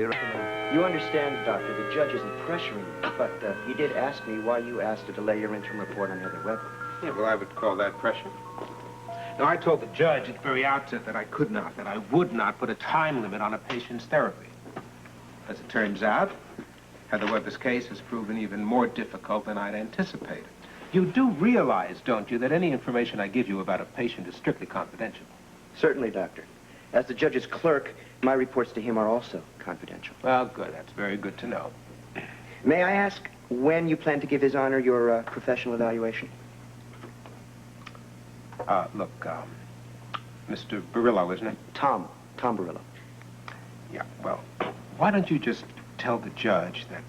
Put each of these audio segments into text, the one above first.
You understand, Doctor, the judge isn't pressuring you, but he did ask me why you asked to delay your interim report on Heather Weber. Yeah, well, I would call that pressure. Now, I told the judge at the very outset that I could not, that I would not put a time limit on a patient's therapy. As it turns out, Heather Weber's case has proven even more difficult than I'd anticipated. You do realize, don't you, that any information I give you about a patient is strictly confidential? Certainly, Doctor. As the judge's clerk, my reports to him are also confidential. Well, good. That's very good to know. May I ask when you plan to give His Honor your professional evaluation? Look, Mr. Barillo, isn't it? Tom Barillo. Yeah, well, why don't you just tell the judge that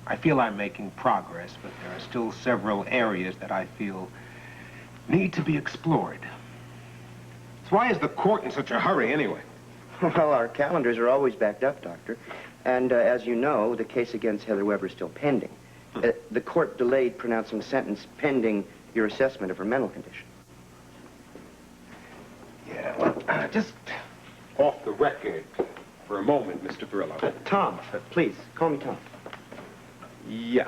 I feel I'm making progress, but there are still several areas that I feel need to be explored. So why is the court in such a hurry, anyway? Well, our calendars are always backed up, Doctor. And as you know, the case against Heather Weber is still pending. The court delayed pronouncing sentence pending your assessment of her mental condition. Yeah, well, just off the record for a moment, Mr. Barillo. Tom, please, call me Tom. Yeah.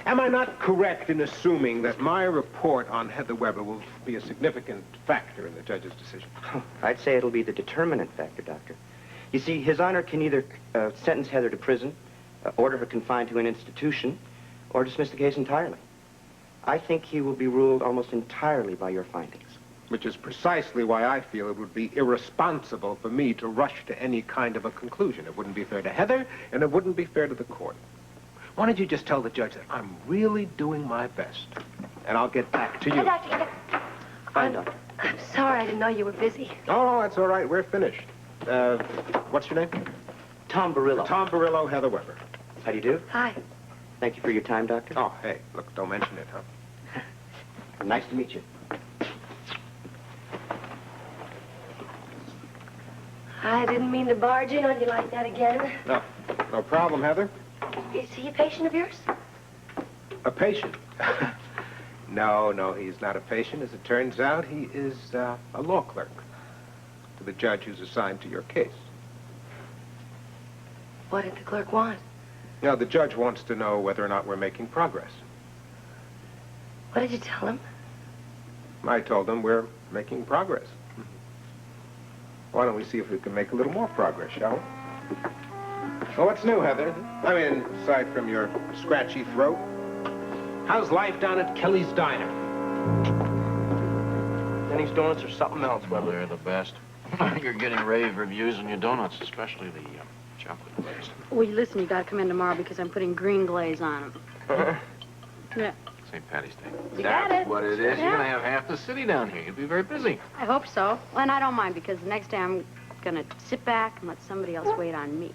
Am I not correct in assuming that my report on Heather Weber will be a significant factor in the judge's decision? I'd say it'll be the determinant factor, Doctor. You see, His Honor can either sentence Heather to prison, order her confined to an institution, or dismiss the case entirely. I think he will be ruled almost entirely by your findings. Which is precisely why I feel it would be irresponsible for me to rush to any kind of a conclusion. It wouldn't be fair to Heather, and it wouldn't be fair to the court. Why don't you just tell the judge that I'm really doing my best, and I'll get back to you. Hey, Doctor. Fine, Doctor. I'm sorry, I didn't know you were busy. Oh, no, that's all right. We're finished. What's your name? Tom Barillo. Tom Barillo, Heather Weber. How do you do? Hi. Thank you for your time, Doctor. Oh, hey, look, don't mention it, huh? Nice to meet you. I didn't mean to barge in on you like that again. No problem, Heather. Is he a patient of yours? A patient? No, he's not a patient. As it turns out, he is a law clerk to the judge who's assigned to your case. What did the clerk want? Now, the judge wants to know whether or not we're making progress. What did you tell him? I told him we're making progress. Why don't we see if we can make a little more progress, shall we? Well, what's new, Heather? I mean, aside from your scratchy throat. How's life down at Kelly's Diner? Denny's Donuts or something else, Weber? They're the best. You're getting rave reviews on your donuts, especially the chocolate glazed. Well, listen, you gotta come in tomorrow because I'm putting green glaze on them. Yeah. St. Patty's Day. You got That's it. what it is. Yeah. You're going to have half the city down here. You'll be very busy. I hope so. And I don't mind because the next day I'm gonna sit back and let somebody else wait on me.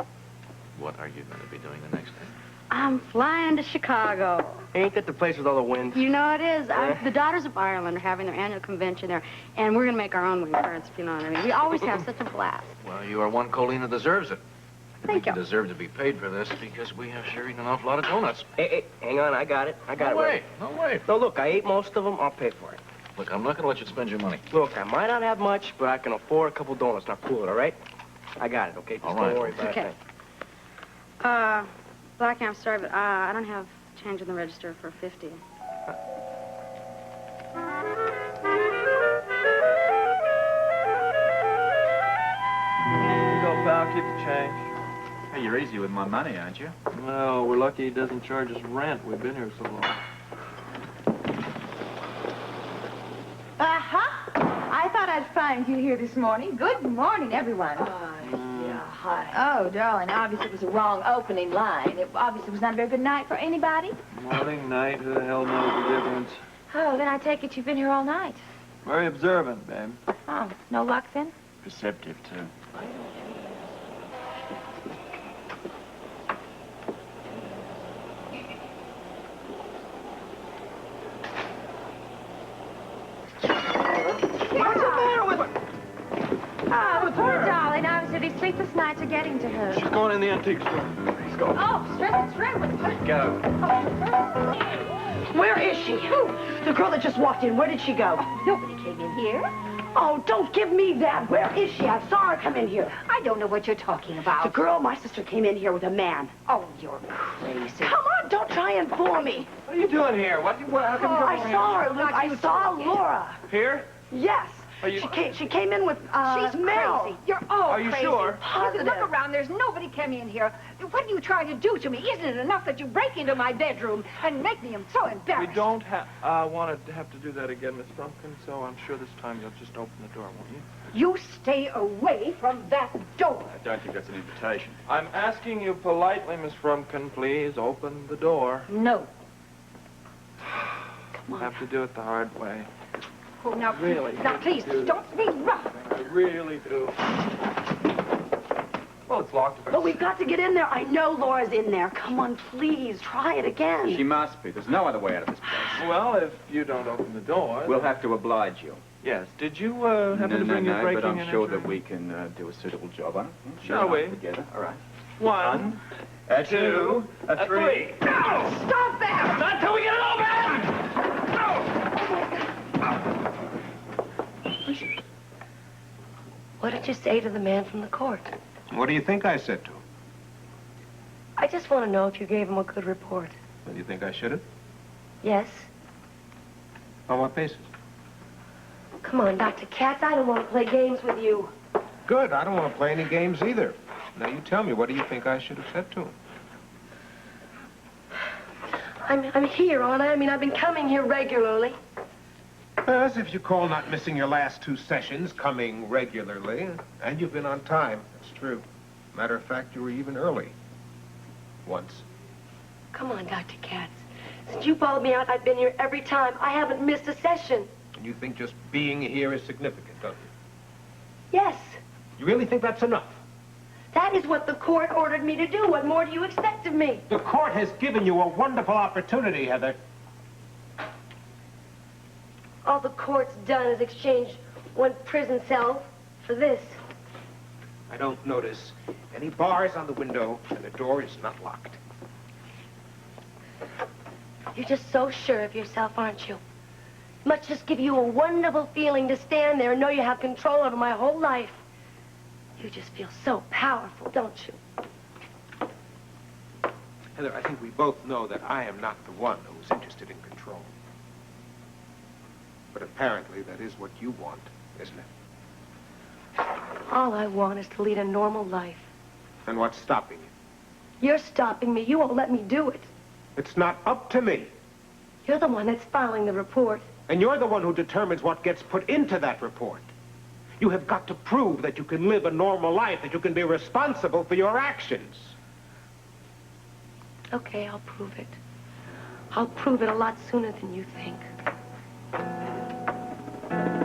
What are you going to be doing the next day? I'm flying to Chicago. Ain't that the place with all the wind? You know it is. The Daughters of Ireland are having their annual convention there, and we're gonna make our own wing currents, if you know what I mean. We always have such a blast. Well, you are one Colleen that deserves it. I Thank think you. you deserve to be paid for this because we have sure eaten an awful lot of donuts. Hey, hang on, I got it. No way. No way. No, look, I ate most of them. I'll pay for it. Look, I'm not going to let you spend your money. Look, I might not have much, but I can afford a couple donuts. Now, cool it, all right? I got it, okay? Just All right. don't worry about Okay. it. Blackie, I'm sorry, but I don't have change in the register for 50. Here you go, pal. Keep the change. Hey, you're easy with my money, aren't you? Well, we're lucky he doesn't charge us rent. We've been here so long. Aha! I thought I'd find you here this morning. Good morning, everyone. Yeah, hi. Oh, darling, obviously it was a wrong opening line. It obviously was not a very good night for anybody. Morning, night, who the hell knows the difference? Oh, then I take it you've been here all night. Very observant, babe. Oh, no luck then? Perceptive, too. What's the matter with her? Oh, poor darling. Obviously these sleepless nights are getting to her. She's going in the antique store. Let's go. Oh, straight. Go. Where is she? Who? The girl that just walked in. Where did she go? Nobody came in here. Oh, don't give me that. Where is she? I saw her come in here. I don't know what you're talking about. The girl, my sister, came in here with a man. Oh, you're crazy. Come on, don't try and fool me. What are you doing here? How come I saw her, Luke. I saw Laura. Here? Yes. You... She came in with, She's Mel. crazy. You're all Are you crazy. sure? Positive. Look around. There's nobody came in here. What are you trying to do to me? Isn't it enough that you break into my bedroom and make me so embarrassed? We don't want to have to do that again, Miss Frumpkin, so I'm sure this time you'll just open the door, won't you? You stay away from that door. I don't think that's an invitation. I'm asking you politely, Miss Frumpkin, please open the door. No. Come on. Have to do it the hard way. Oh, now, Really? now, please, don't be rough. I really do. Well, it's locked. But we've got to get in there. I know Laura's in there. Come on, please. Try it again. She must be. There's no other way out of this place. Well, if you don't open the door... We'll have to oblige you. Yes. Did you happen to bring your breaking but I'm and sure entering? that we can do a suitable job on it. Shall we? Together. All right. One, two, three. No! Stop that! Not until we get it open! What did you say to the man from the court? What do you think I said to him? I just want to know if you gave him a good report. Well, you think I should have? Yes? On what basis? Come on, Dr. Katz, I don't want to play games with you. Good. I don't want to play any games either. Now, you tell me, what do you think I should have said to him? I'm here, aren't I? I mean, I've been coming here regularly. As if you call not missing your last 2 sessions, coming regularly. And you've been on time. That's true. Matter of fact, you were even early. Once. Come on, Dr. Katz. Since you followed me out, I've been here every time. I haven't missed a session. And you think just being here is significant, don't you? Yes. You really think that's enough? That is what the court ordered me to do. What more do you expect of me? The court has given you a wonderful opportunity, Heather. All the court's done is exchange one prison cell for this. I don't notice any bars on the window, and the door is not locked. You're just so sure of yourself, aren't you? It must just give you a wonderful feeling to stand there and know you have control over my whole life. You just feel so powerful, don't you? Heather, I think we both know that I am not the one who's interested in control. But apparently that is what you want, isn't it? All I want is to lead a normal life. And what's stopping you? You're stopping me. You won't let me do it. It's not up to me. You're the one that's filing the report. And you're the one who determines what gets put into that report. You have got to prove that you can live a normal life, that you can be responsible for your actions. Okay, I'll prove it. I'll prove it a lot sooner than you think.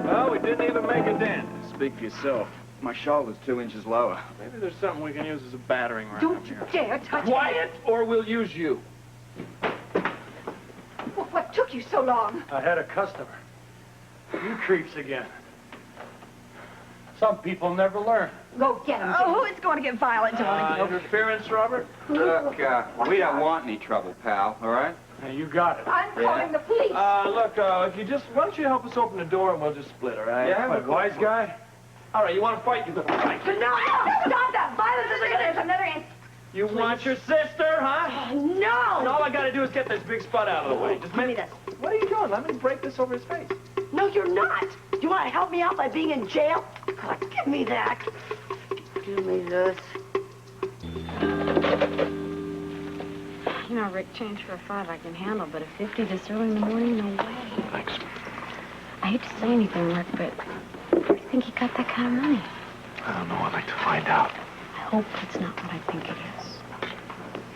Well, we didn't even make a dent. Speak for yourself. My shoulder's 2 inches lower. Maybe there's something we can use as a battering ram Don't you here. dare touch Quiet, or we'll use you. me. Well, what took you so long? I had a customer. You creeps again. Some people never learn. Go get him, Oh, who is going to get violent, darling? Interference, Robert? Look, we don't want any trouble, pal, all right? Hey, you got it. I'm calling the police. Look, if you just, why don't you help us open the door and we'll just split, all right? Yeah, what, wise guy? All right, you want to fight? You got to fight. No, stop that. Violence isn't going to... There's another answer. You want your sister, huh? Oh, no. And all I got to do is get this big spot out of the way. Just Give me this. What are you doing? Let me break this over his face. No, you're not. Do you want to help me out by being in jail? God, give me that. Give me this. You know, Rick, change for a 5 I can handle, but a 50 this early in the morning, no way. Thanks. I hate to say anything, Rick, but where do you think he got that kind of money? I don't know. I'd like to find out. I hope it's not what I think it is.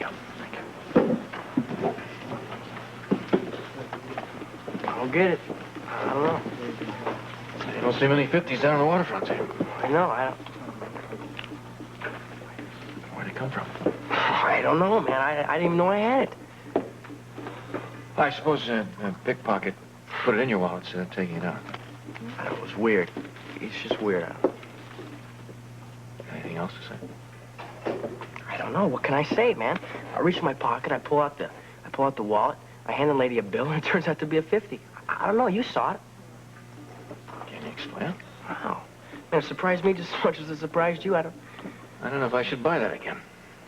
Yeah, thank you. I don't get it. I don't know. You don't see many 50s down on the waterfront here. I know, I don't... Where'd they come from? I don't know, man. I didn't even know I had it. I suppose a pickpocket put it in your wallet instead of taking it out. I don't know, it was weird. It's just weird. Anything else to say? I don't know. What can I say, man? I reach in my pocket, I pull out the wallet, I hand the lady a bill, and it turns out to be a 50. I don't know. You saw it. Can you explain? And it surprised me just as much as it surprised you. I don't know if I should buy that again.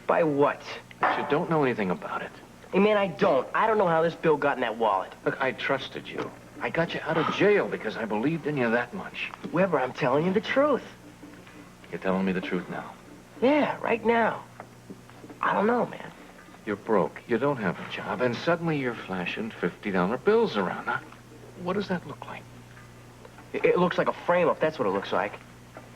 Buy what? But you don't know anything about it. Hey, man, I don't. I don't know how this bill got in that wallet. Look, I trusted you. I got you out of jail because I believed in you that much. Weber, I'm telling you the truth. You're telling me the truth now. Yeah, right now. I don't know, man. You're broke. You don't have a job, and suddenly you're flashing $50 bills around. Now, what does that look like? It looks like a frame-up. That's what it looks like.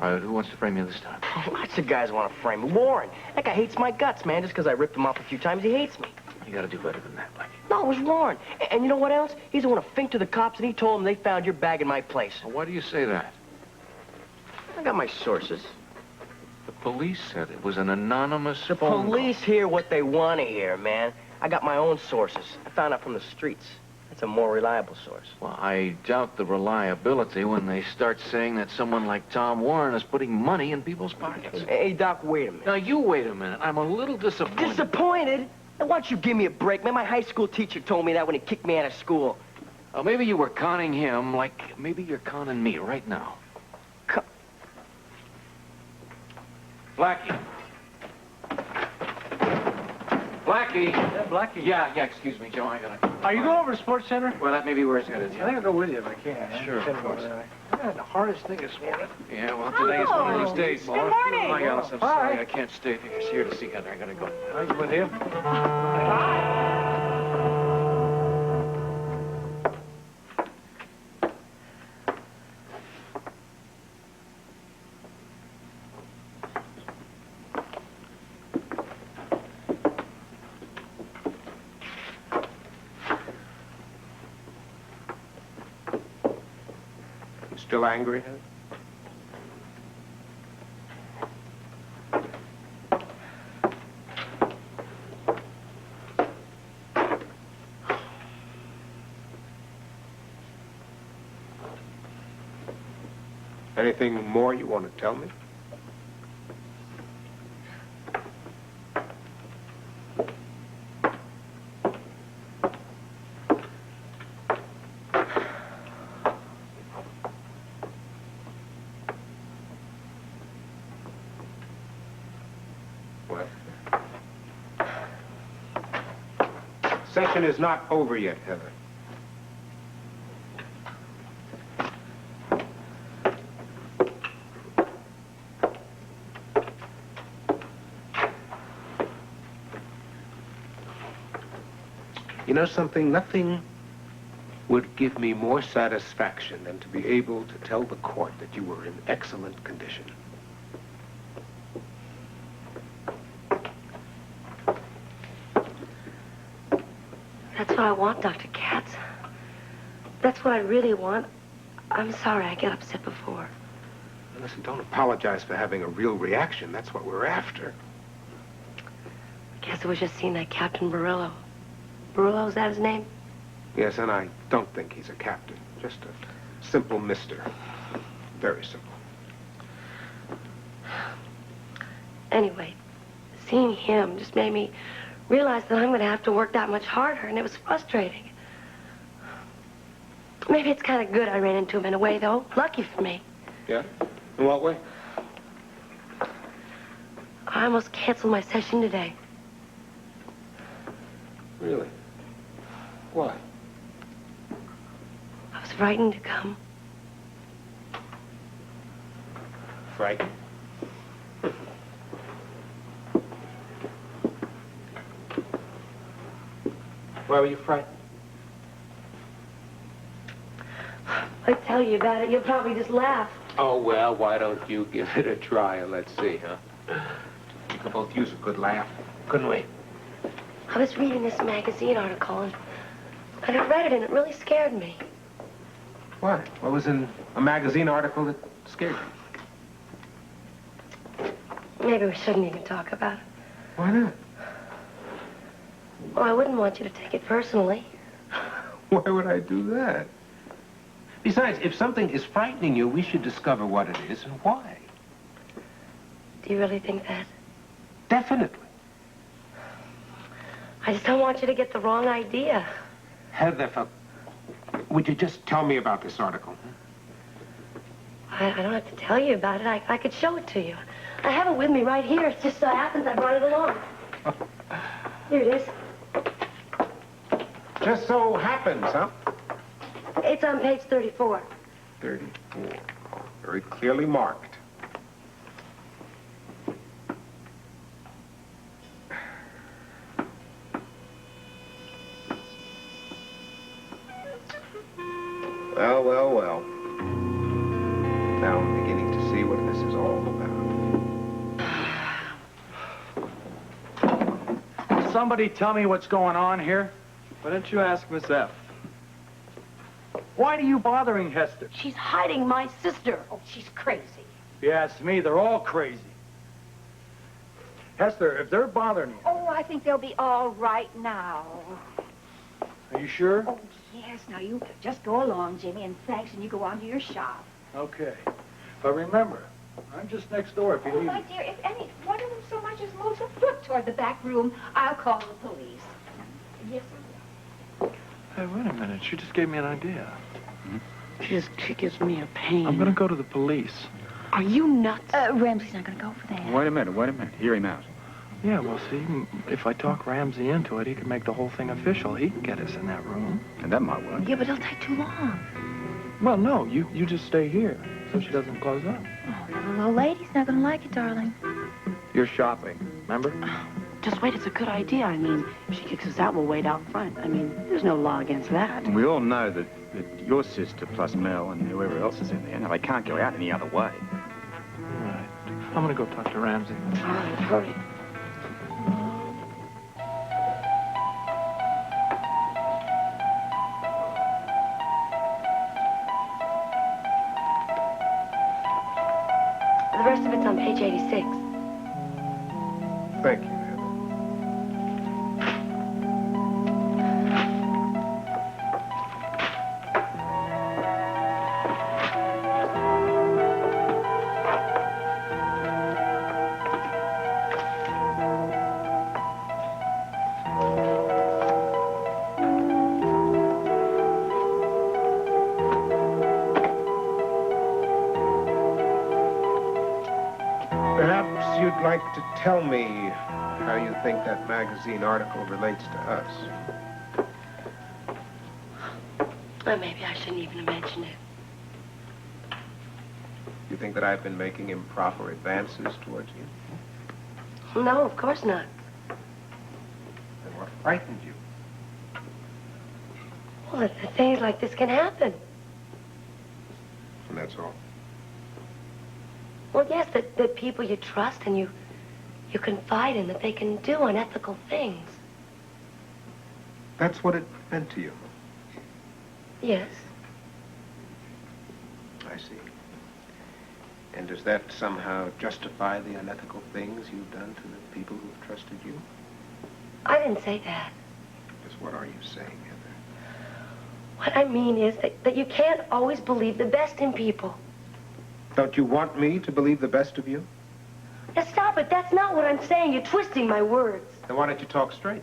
All right, who wants to frame you this time? Lots of guys want to frame me. Warren. That guy hates my guts, man. Just because I ripped him off a few times, he hates me. You gotta do better than that, Blackie. No, it was Warren. And you know what else? He's the one who finked to the cops, and he told them they found your bag in my place. Well, why do you say that? I got my sources. The police said it was an anonymous The phone police hear what they want to hear, man. I got my own sources. I found out from the streets. That's a more reliable source. Well, I doubt the reliability when they start saying that someone like Tom Warren is putting money in people's pockets. Hey, Doc, wait a minute. Now, you wait a minute. I'm a little disappointed. Disappointed? Now, why don't you give me a break, man? My high school teacher told me that when he kicked me out of school. Oh, maybe you were conning him like maybe you're conning me right now. Blackie. Blackie. Yeah, Blackie. Yeah, excuse me, Joe. I gotta... Are you going over to Sports Center? Well, that may be where it's headed. I think I'll go with you if I can. Sure, of course. I had the hardest thing this morning. Yeah, well, today is one of those days. Good morning. Hi, Alice. I'm sorry. I can't stay here to see Heather. I gotta go. Are you with him? Still angry, Heather? Anything more you want to tell me? What? Session is not over yet, Heather. You know something? Nothing would give me more satisfaction than to be able to tell the court that you were in excellent condition. That's what I want, Dr. Katz. That's what I really want. I'm sorry I get upset before. Listen, don't apologize for having a real reaction. That's what we're after. I guess it was just seeing that Captain Barillo. Barillo, is that his name? Yes, and I don't think he's a captain. Just a simple mister. Very simple. Anyway, seeing him just made me realize that I'm going to have to work that much harder, and it was frustrating. Maybe it's kind of good I ran into him in a way, though. Lucky for me. Yeah? In what way? I almost canceled my session today. Really? Why? I was frightened to come. Frightened? Why were you frightened? I tell you about it, you'll probably just laugh. Oh, well, why don't you give it a try and let's see, huh? We could both use a good laugh, couldn't we? I was reading this magazine article, and I read it, and it really scared me. What? What was in a magazine article that scared you? Maybe we shouldn't even talk about it. Why not? Well, I wouldn't want you to take it personally. Why would I do that? Besides, if something is frightening you, we should discover what it is and why. Do you really think that? Definitely. I just don't want you to get the wrong idea. Heather, would you just tell me about this article? I don't have to tell you about it. I could show it to you. I have it with me right here. It just so happens I brought it along. Here it is. Just so happens, huh? It's on page 34. 34. Very clearly marked. Well, well, well. Now I'm beginning to see what this is all about. Somebody tell me what's going on here. Why don't you ask Miss F? Why are you bothering Hester? She's hiding my sister. Oh, she's crazy. If you ask me, they're all crazy. Hester, if they're bothering you, Oh, I think they'll be all right now. are you sure? Oh, yes. Now, you just go along, Jimmy, and thanks, and you go on to your shop. Okay. But remember, I'm just next door if you Oh, need my me. dear, if any one of them so much as moves a foot toward the back room, I'll call the police. Yes, sir. Hey, wait a minute. She just gave me an idea. She gives me a pain. I'm going to go to the police. Are you nuts? Ramsey's not going to go for that. Wait a minute. Hear him out. Yeah, well, see, if I talk Ramsey into it, he can make the whole thing official. He can get us in that room. And that might work. Yeah, but it'll take too long. Well, no, you just stay here so she doesn't close up. Oh, the little old lady's not going to like it, darling. You're shopping, remember? Just wait, it's a good idea. I mean, if she kicks us out, we'll wait out front. I mean, there's no law against that. We all know that your sister plus Mel and whoever else is in there, now they can't go out any other way. All right. I'm going to go talk to Ramsey. All right, hurry. The rest of it's on page 86. Thank you, Heather. Perhaps you'd like to tell me how you think that magazine article relates to us. Well, maybe I shouldn't even have mentioned it. You think that I've been making improper advances towards you? No, of course not. Then what frightened you? Well, that things like this can happen. And that's all. Well, yes, that people you trust and you confide in, that they can do unethical things. That's what it meant to you. Yes. I see. And does that somehow justify the unethical things you've done to the people who've trusted you? I didn't say that. Just what are you saying, Heather? What I mean is that you can't always believe the best in people. Don't you want me to believe the best of you? Now, stop it. That's not what I'm saying. You're twisting my words. Then why don't you talk straight?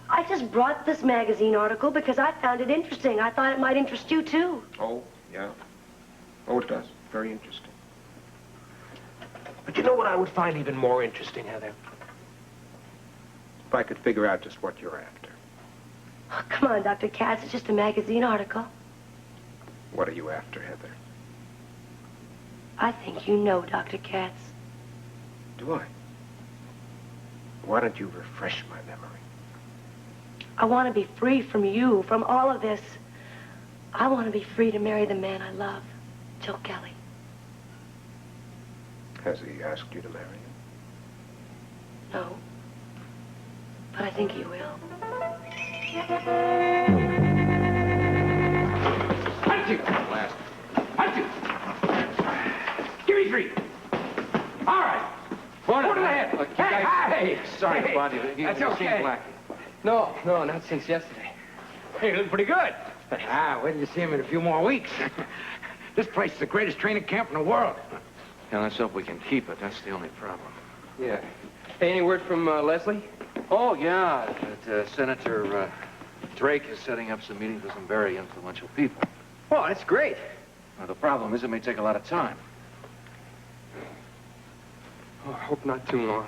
I just brought this magazine article because I found it interesting. I thought it might interest you, too. Oh, yeah. Oh, it does. Very interesting. But you know what I would find even more interesting, Heather? If I could figure out just what you're after. Oh, come on, Dr. Katz. It's just a magazine article. What are you after, Heather? I think you know, Dr. Katz. Do I? Why don't you refresh my memory? I want to be free from you, from all of this. I want to be free to marry the man I love, Joe Kelly. Has he asked you to marry him? No. But I think he will. Hunt you! Last. Hunt you! Give me 3. All right. One to the head. Look, Hey! Sorry Hey, to bother you. That's You've seen okay. Blackie. No, not since yesterday. Hey, you look pretty good. Wait till you see him in a few more weeks. This place is the greatest training camp in the world. Yeah, let's hope we can keep it. That's the only problem. Yeah. Hey, any word from Leslie? Oh, yeah. Senator Drake is setting up some meetings with some very influential people. Oh, that's great. Well, the problem is it may take a lot of time. Oh, I hope not too long.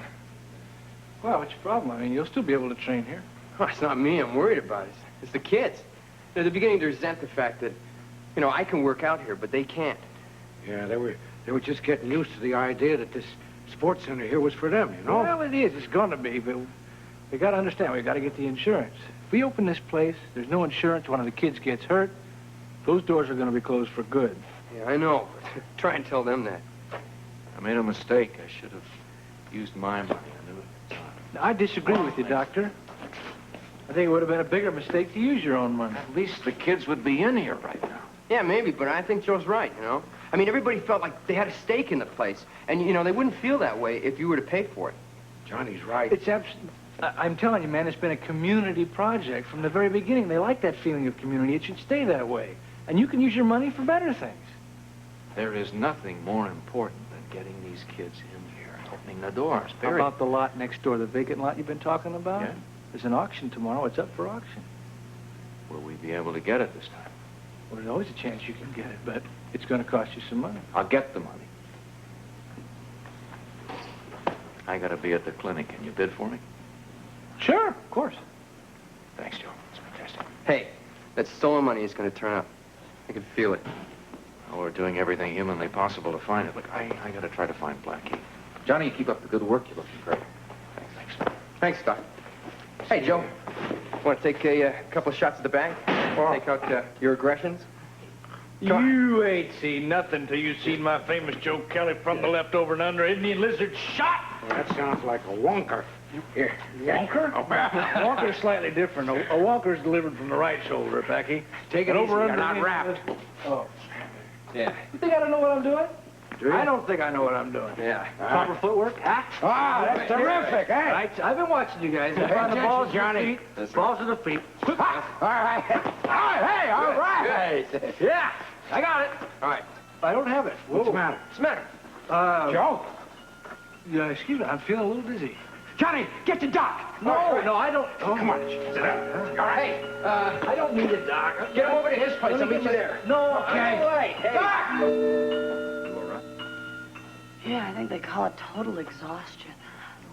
Well, what's your problem? I mean, you'll still be able to train here. Oh, it's not me I'm worried about. It's the kids. They're beginning to resent the fact that, I can work out here, but they can't. Yeah, they were just getting used to the idea that this sports center here was for them, you know? Well, it is. It's going to be, but we got to understand. We got to get the insurance. If we open this place, there's no insurance. One of the kids gets hurt. Those doors are going to be closed for good. Yeah, I know. But try and tell them that. I made a mistake. I should have used my money. I knew it. Now, I disagree with you, Doctor. I think it would have been a bigger mistake to use your own money. At least the kids would be in here right now. Yeah, maybe, but I think Joe's right, I mean, everybody felt like they had a stake in the place. And, they wouldn't feel that way if you were to pay for it. Johnny's right. I'm telling you, man, it's been a community project from the very beginning. They like that feeling of community. It should stay that way. And you can use your money for better things. There is nothing more important than getting these kids in here and opening the doors. How about the lot next door, the vacant lot you've been talking about? Yeah. There's an auction tomorrow. It's up for auction. Will we be able to get it this time? Well, there's always a chance you can get it, but it's going to cost you some money. I'll get the money. I gotta be at the clinic. Can you bid for me? Sure, of course. Thanks, Joe. It's fantastic. Hey, that stolen money is going to turn up. I can feel it. Well, we're doing everything humanly possible to find it. Look, I gotta try to find Blackie. Johnny, keep up the good work. You're looking great. Thanks. Thanks, Doc. Hey, Joe. Want to take a couple of shots at the bank? Take out your aggressions? You ain't seen nothing till you seen my famous Joe Kelly from the leftover and under Indian lizard shot. Well, that sounds like a wonker. Here. Wonker? Wonker's slightly different. A wonker's delivered from the right shoulder, Blackie. Take it easy. You're not wrapped. Oh. Yeah. You think I don't know what I'm doing? I don't think I know what I'm doing. Yeah. Proper footwork? Huh? Ah, that's terrific, eh? Right. I've been watching you guys. Pay Find the attention, balls Johnny. to the feet. Balls to the feet. All right. Hey, all right. Yeah, I got it. All right. I don't have it. What's the matter? What's the matter? Joe? Yeah, excuse me. I'm feeling a little dizzy. Johnny, get the doc. No, I don't. Oh, come on. Sit down. All right. Hey, I don't need a doc. get him over to his place. I'll meet you there. No, Okay. all right. Hey. Doc! Yeah, I think they call it total exhaustion.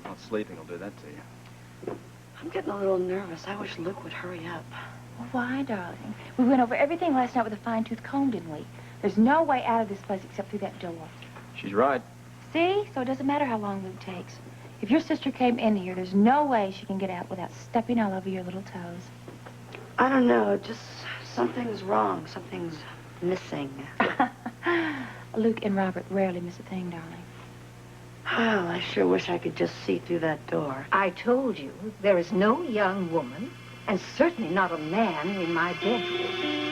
Well, sleeping will do that to you. I'm getting a little nervous. I wish Luke would hurry up. Well, why, darling? We went over everything last night with a fine-tooth comb, didn't we? There's no way out of this place except through that door. She's right. See? So it doesn't matter how long Luke takes. If your sister came in here, there's no way she can get out without stepping all over your little toes. I don't know. Just something's wrong. Something's missing. Luke and Robert rarely miss a thing, darling. Well, I sure wish I could just see through that door. I told you there is no young woman, and certainly not a man, in my bedroom.